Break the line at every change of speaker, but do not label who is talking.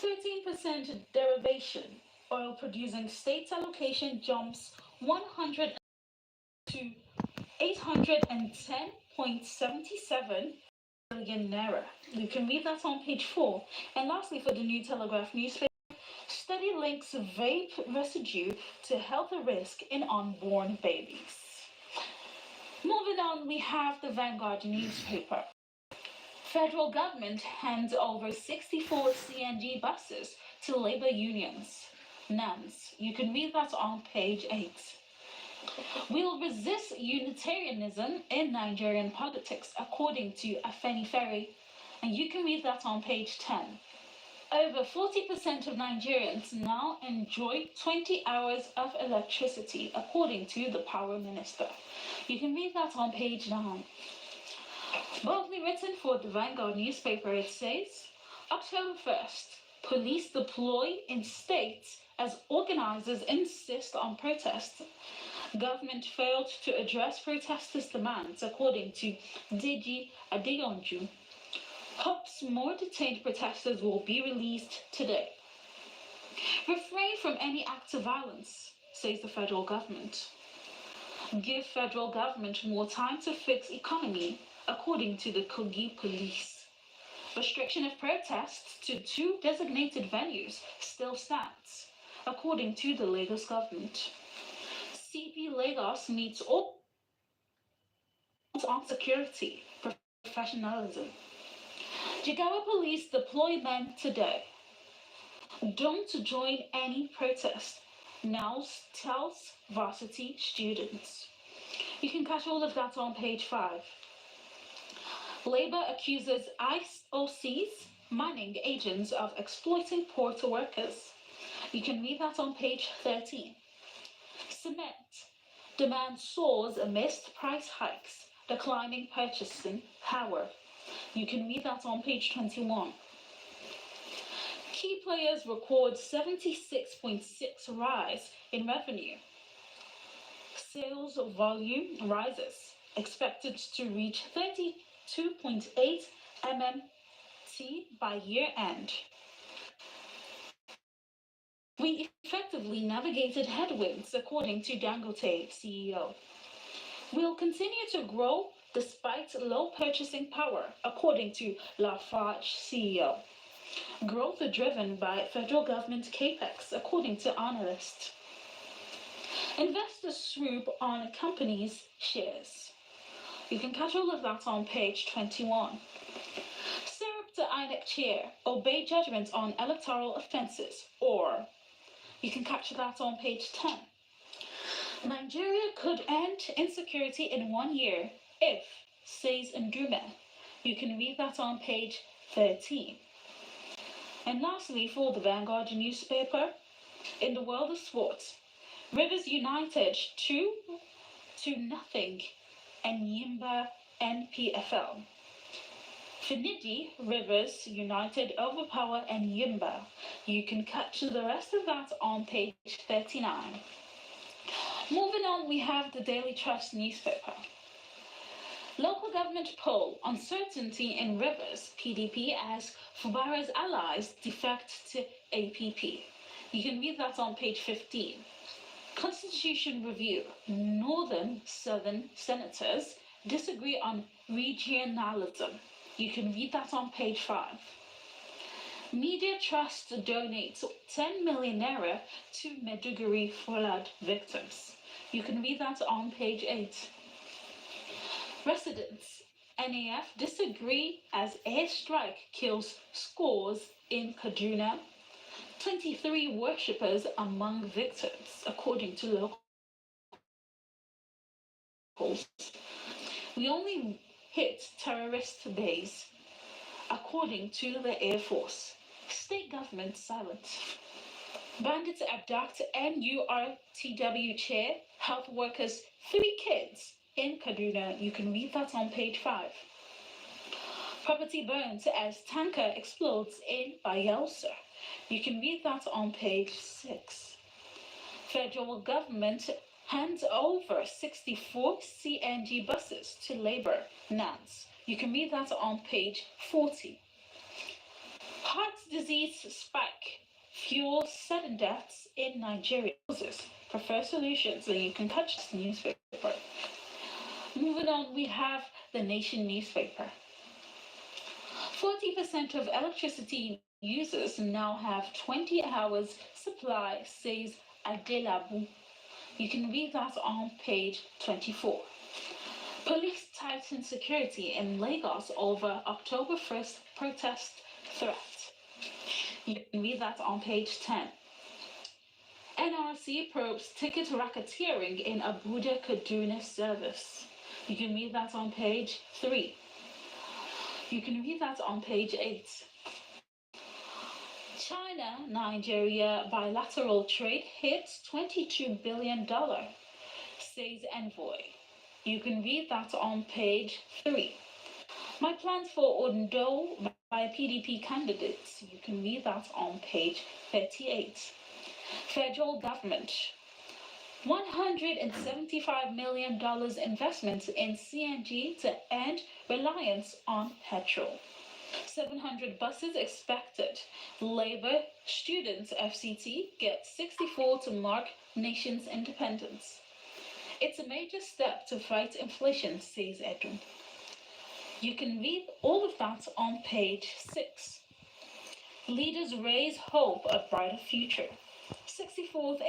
13% derivation. Oil producing states allocation jumps 100 to 810.77 billion naira. You can read that on page 4. And lastly, for the New Telegraph newspaper, study links vape residue to health risk in unborn babies. Moving on, we have the Vanguard newspaper. Federal government hands over 64 CNG buses to labor unions. NANS. You can read that on page 8. We'll resist Unitarianism in Nigerian politics, according to Afenifere, and you can read that on page 10. Over 40% of Nigerians now enjoy 20 hours of electricity, according to the Power Minister. You can read that on page 9. Boldly written for the Vanguard newspaper, it says, October 1st, police deploy in states as organizers insist on protests. Government failed to address protesters' demands, according to Deji Adeyanju. Hopes more detained protesters will be released today. Refrain from any act of violence, says the federal government. Give federal government more time to fix economy, according to the Kogi police. Restriction of protests to 2 designated venues still stands, according to the Lagos government. CP Lagos meets all on security, professionalism. Jigawa police deploy men today. Don't join any protest, now tells varsity students. You can catch all of that on page 5. Labour accuses IOCs, mining agents, of exploiting port workers. You can read that on page 13. Cement. Demand soars amidst price hikes, declining purchasing power. You can read that on page 21. Key players record 76.6 rise in revenue. Sales volume rises, expected to reach 32.8 MMT by year end. We effectively navigated headwinds, according to Dangote CEO. We'll continue to grow despite low purchasing power, according to Lafarge CEO. Growth driven by federal government capex, according to analysts. Investors swoop on companies' shares. You can catch all of that on page 21. Syrup to INEC chair, obey judgment on electoral offences, or you can catch that on page 10. Nigeria could end insecurity in 1 year if, says Ndume. You can read that on page 13. And lastly, for the Vanguard newspaper, in the world of sports, Rivers United 2-0 and Yimba NPFL. Finidi, Rivers United overpower and Yimba. You can catch the rest of that on page 39. Moving on, we have the Daily Trust newspaper. Local government poll, uncertainty in Rivers, PDP as Fubara's allies defect to APP. You can read that on page 15. Constitution review, Northern Southern senators disagree on regionalism. You can read that on page 5. Media Trust donates 10 million naira to Maiduguri flood victims. You can read that on page 8. Residents, NAF disagree as airstrike kills scores in Kaduna. 23 worshippers among victims, according to locals. We only hit terrorist base, according to the Air Force. State government silent. Bandits abduct NURTW chair, health workers, 3 kids in Kaduna. You can read that on page 5. Property burns as tanker explodes in Bayelsa. You can read that on page 6. Federal government hands over 64 CNG buses to Labour, NANS. You can read that on page 40. Hearts disease spike fuels sudden deaths in Nigeria. Prefer solutions, and you can catch this newspaper. Moving on, we have the Nation newspaper. 40% of electricity users now have 20 hours supply, says Adelabu. You can read that on page 24. Police tighten security in Lagos over October 1st protest threat. You can read that on page 10. NRC probes ticket racketeering in Abuja Kaduna service. You can read that on page 3. You can read that on page 8. China-Nigeria bilateral trade hits $22 billion, says envoy. You can read that on page 3. My plans for Ondo by PDP candidates. You can read that on page 38. Federal government. $175 million investment in CNG to end reliance on petrol. 700 buses expected. Labour students FCT get 64 to mark nation's independence. It's a major step to fight inflation, says Edwin. You can read all of that on page 6. Leaders raise hope of brighter future. 64th